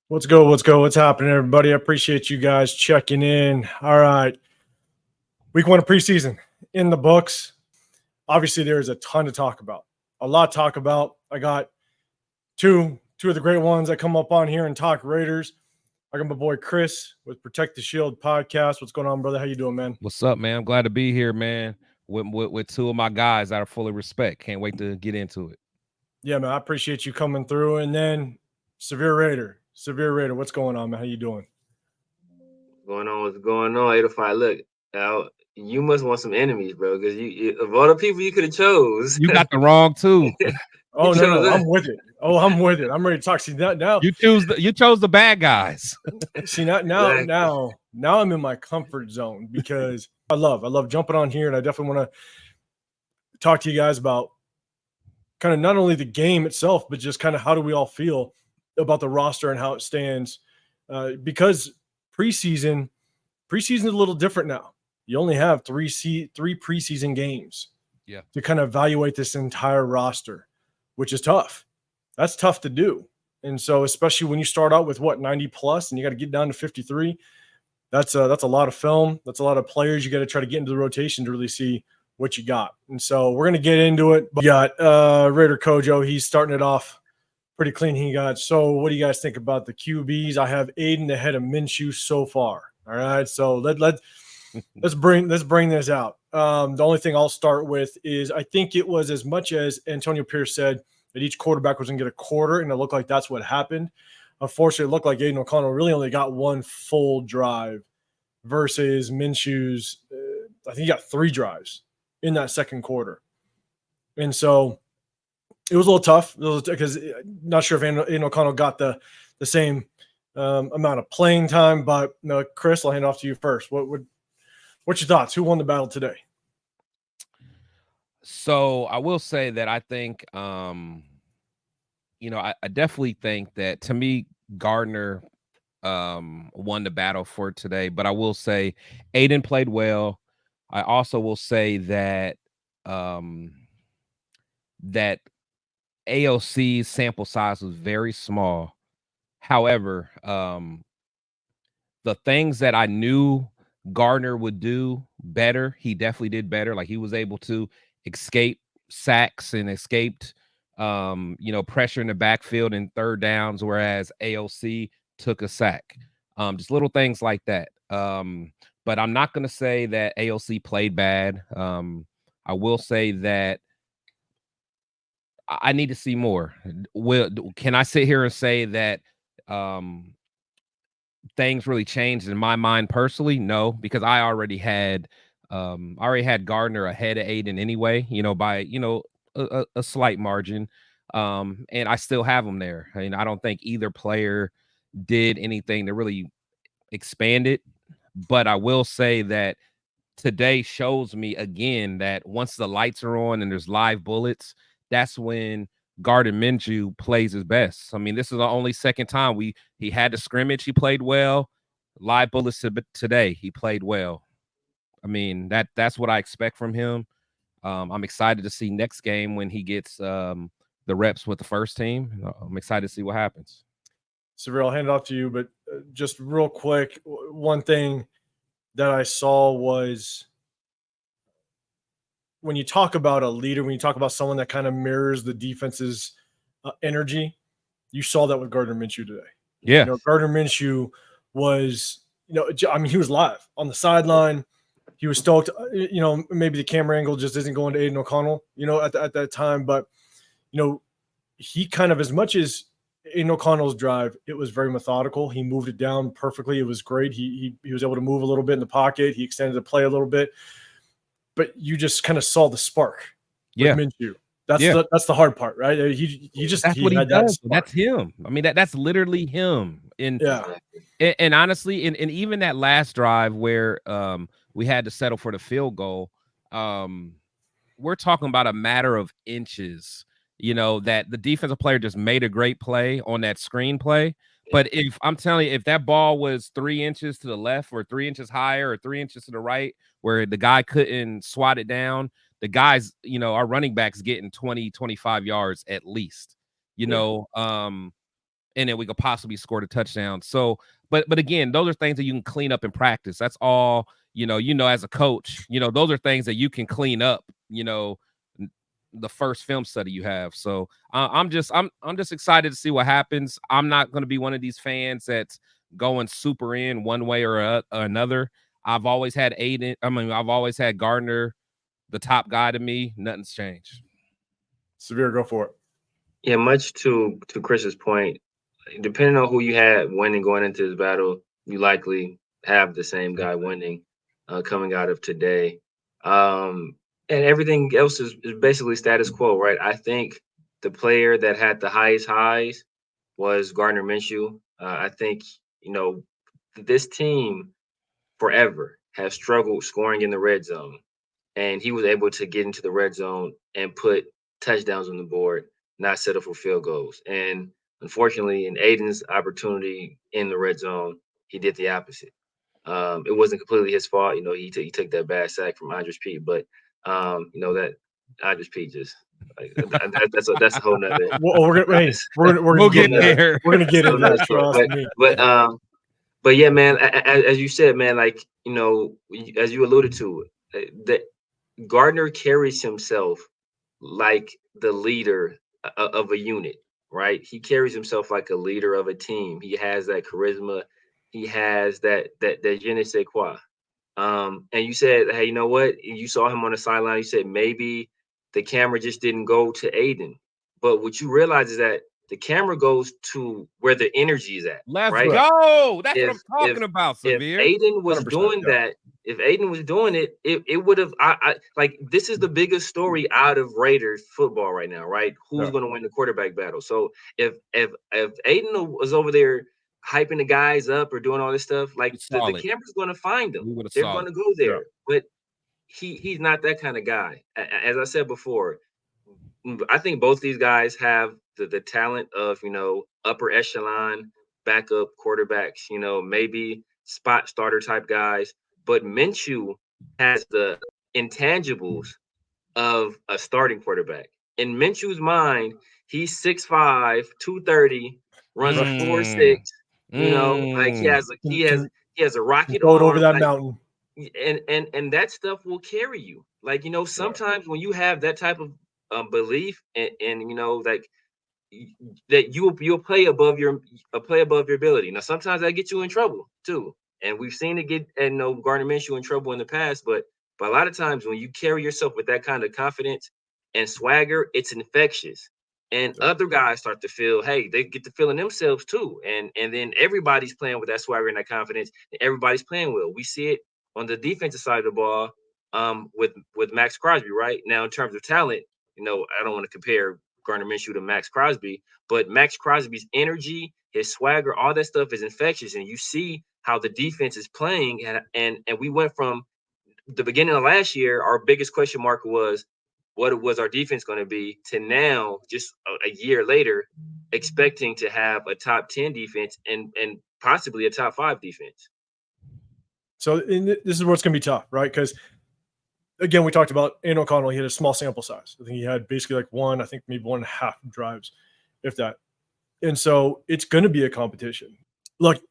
What's go? What's go? What's happening, everybody? I appreciate you guys checking in. All right. Week 1 of preseason in the books. Obviously, there's a ton to talk about. A lot to talk about. I got two of the great ones that come up on here and talk Raiders. I got my boy Chris with Protect the Shield podcast. What's going on, brother? How you doing, man? What's up, man? I'm glad to be here, man. With two of my guys that are fully respect. Can't wait to get into it. Yeah, man. I appreciate you coming through. And then SevereRaider. What's going on, man? How you doing? What's going on? 805. Look, Al, you must want some enemies, bro. Because you of all the people you could have chose, You got the wrong two. Oh chose no, us. I'm with it. I'm with it. I'm ready to talk. See now. You chose the bad guys. See now I'm in my comfort zone because I love jumping on here, and I definitely want to talk to you guys about kind of not only the game itself, but just kind of how do we all feel about the roster and how it stands. Because preseason is a little different now. You only have three preseason games to kind of evaluate this entire roster, which is tough. That's tough to do. And so, especially when you start out with 90 plus and you got to get down to 53, that's a lot of film. That's a lot of players. You got to try to get into the rotation to really see what you got. And so we're going to get into it. But you got Raider Kojo. He's starting it off pretty clean. So what do you guys think about the QBs? I have Aiden ahead of Minshew so far. All right. So let's bring this out. The only thing I'll start with is I think it was as much as Antonio Pierce said that each quarterback was going to get a quarter, and it looked like that's what happened. Unfortunately, it looked like Aiden O'Connell really only got one full drive versus Minshew's, I think he got 3 drives in that second quarter. And so it was a little tough because not sure if Aiden O'Connell got the same amount of playing time. But no, Chris, I'll hand it off to you first. What's your thoughts? Who won the battle today? So I will say that I think, I definitely think that to me, Gardner won the battle for today. But I will say Aiden played well. I also will say that that AOC's sample size was very small. However, the things that I knew Gardner would do better, he definitely did better. Like he was able to escape sacks and escaped pressure in the backfield and third downs, whereas AOC took a sack. Just little things like that. But I'm not gonna say that AOC played bad. I will say that I need to see more. Can I sit here and say that things really changed in my mind personally? No, because I already had Gardner ahead of Aiden anyway, by a slight margin. And I still have him there. I mean, I don't think either player did anything to really expand it. But I will say that today shows me again that once the lights are on and there's live bullets, that's when Gardner Minshew plays his best. I mean, this is the only second time he had the scrimmage, he played well. Live bullets today, he played well. I mean, that's what I expect from him. I'm excited to see next game when he gets the reps with the first team. I'm excited to see what happens. Severe, I'll hand it off to you, but just real quick, one thing that I saw was when you talk about a leader, when you talk about someone that kind of mirrors the defense's energy, you saw that with Gardner Minshew today. Yeah. Gardner Minshew was, he was live on the sideline. He was stoked. Maybe the camera angle just isn't going to Aiden O'Connell, at that time. But, he kind of, as much as Aiden O'Connell's drive, it was very methodical. He moved it down perfectly. It was great. He was able to move a little bit in the pocket. He extended the play a little bit. But you just kind of saw the spark with Minshew. That's the hard part, right? He what he does. That that's him. I mean, that's literally him. And honestly, and even that last drive where we had to settle for the field goal, we're talking about a matter of inches. That the defensive player just made a great play on that screen play. But if I'm telling you, if that ball was 3 inches to the left or 3 inches higher or 3 inches to the right, where the guy couldn't swat it down, the guys, our running backs getting 20, 25 yards at least, and then we could possibly score the touchdown. So, but again, those are things that you can clean up in practice. That's all, as a coach, those are things that you can clean up, the first film study you have. So I'm just excited to see what happens. I'm not going to be one of these fans that's going super in one way or another. I've always had I've always had Gardner, the top guy to me. Nothing's changed. Severe, go for it. Yeah, much to Chris's point, depending on who you had winning going into this battle, you likely have the same guy winning coming out of today. And everything else is basically status quo, right? I think the player that had the highest highs was Gardner Minshew. I think, this team forever has struggled scoring in the red zone. And he was able to get into the red zone and put touchdowns on the board, not settle for field goals. And unfortunately, in Aiden's opportunity in the red zone, he did the opposite. It wasn't completely his fault. He took that bad sack from Andres Pete, but that Andres Pete just that's a whole nother. Well, we're gonna get there. We're gonna get into that. Trust me. But yeah, man, as you said, man, like as you alluded to, that Gardner carries himself like the leader of a unit, right? He carries himself like a leader of a team. He has that charisma. He has that je ne sais quoi. And you said, hey, you know what? You saw him on the sideline. You said maybe the camera just didn't go to Aiden. But what you realize is that the camera goes to where the energy is at. Let's right? go. That's what I'm talking about, Severe. If Aiden was doing that, if Aiden was doing it, it would have. I like this is the biggest story out of Raiders football right now, right? Who's going to win the quarterback battle? So if Aiden was over there hyping the guys up or doing all this stuff, like the camera's going to find them. They're going to go there, but he's not that kind of guy. As I said before, I think both these guys have the talent of upper echelon backup quarterbacks, maybe spot starter type guys. But Minshew has the intangibles of a starting quarterback. In Minshew's mind, he's 6'5", 230, runs a 4.6. Like he has a rocket arm over that mountain. And that stuff will carry you. Like sometimes when you have that type of belief and like that you'll play above your ability. Now sometimes that gets you in trouble too, and we've seen it get Gardner Minshew in trouble in the past. But a lot of times when you carry yourself with that kind of confidence and swagger, it's infectious, and other guys start to feel, hey, they get to feeling themselves too, and then everybody's playing with that swagger and that confidence, and everybody's playing well. We see it on the defensive side of the ball with Max Crosby right now. In terms of talent, I don't want to compare Gardner Minshew to Max Crosby, but Max Crosby's energy, his swagger, all that stuff is infectious, and you see how the defense is playing. And we went from the beginning of last year, our biggest question mark was what was our defense going to be, to now, just a year later, expecting to have a top 10 defense and possibly a top 5 defense. So this is what's going to be tough, right? Because again, we talked about Aiden O'Connell. He had a small sample size. I think he had basically like maybe 1.5 drives, if that. And so it's going to be a competition. Look,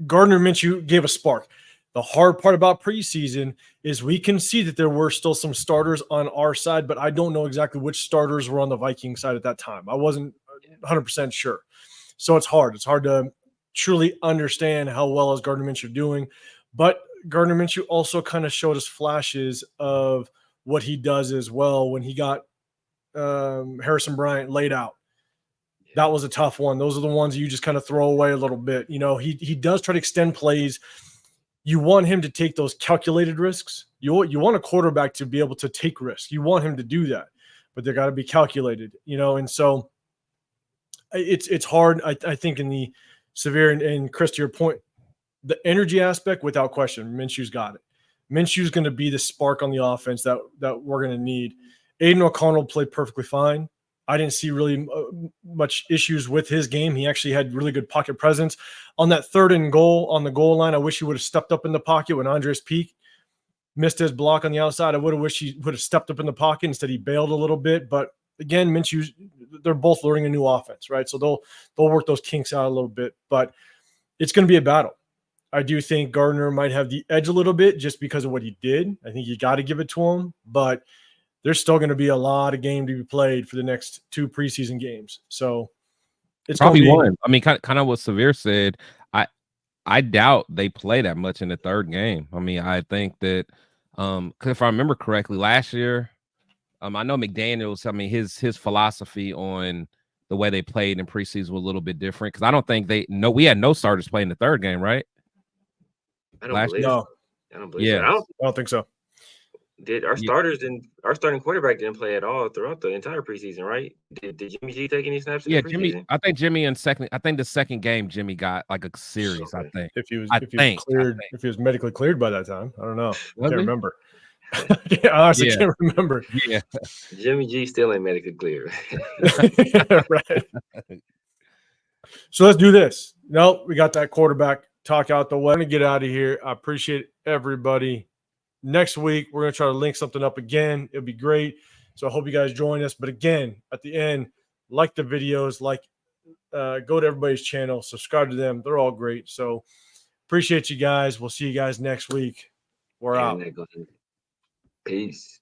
Gardner Minshew gave a spark. The hard part about preseason is we can see that there were still some starters on our side, but I don't know exactly which starters were on the Viking side at that time. I wasn't 100% sure. So it's hard. It's hard to truly understand how well is Gardner Minshew doing. But Gardner Minshew also kind of showed us flashes of what he does as well when he got Harrison Bryant laid out. That was a tough one. Those are the ones you just kind of throw away a little bit. He does try to extend plays. You want him to take those calculated risks. You want a quarterback to be able to take risks. You want him to do that, but they got to be calculated, and so it's hard. I think in the Severe and Chris, to your point, the energy aspect, without question, Minshew's got it. Minshew's going to be the spark on the offense that we're going to need. Aiden O'Connell played perfectly fine. I didn't see really much issues with his game. He actually had really good pocket presence. On that 3rd and goal on the goal line, I wish he would have stepped up in the pocket when Andres Peak missed his block on the outside. I would have wished he would have stepped up in the pocket. Instead, he bailed a little bit. But again, Minshew, they're both learning a new offense, right? So they'll work those kinks out a little bit, but it's going to be a battle. I do think Gardner might have the edge a little bit just because of what he did. I think you got to give it to him, but there's still going to be a lot of game to be played for the next 2 preseason games. So it's probably one. I mean, kind of what Severe said. I doubt they play that much in the 3rd game. I mean, I think that because if I remember correctly, last year, I know McDaniels. I mean, his philosophy on the way they played in preseason was a little bit different because I don't think we had no starters playing the 3rd game, right? I don't believe so. I don't believe so. I don't think so. Our starting quarterback didn't play at all throughout the entire preseason, right? Did Jimmy G take any snaps in the preseason? Jimmy. I think Jimmy the 2nd game Jimy got like a series. Okay. I think if he was medically cleared by that time. I don't know. I can't remember. I honestly can't remember. Yeah, Jimmy G still ain't medically clear. Right. So let's do this. No, we got that quarterback talk out the way. I'm gonna get out of here. I appreciate everybody. Next week, we're going to try to link something up again. It'll be great. So I hope you guys join us. But again, at the end, like the videos, go to everybody's channel, subscribe to them. They're all great. So appreciate you guys. We'll see you guys next week. We're out. Peace.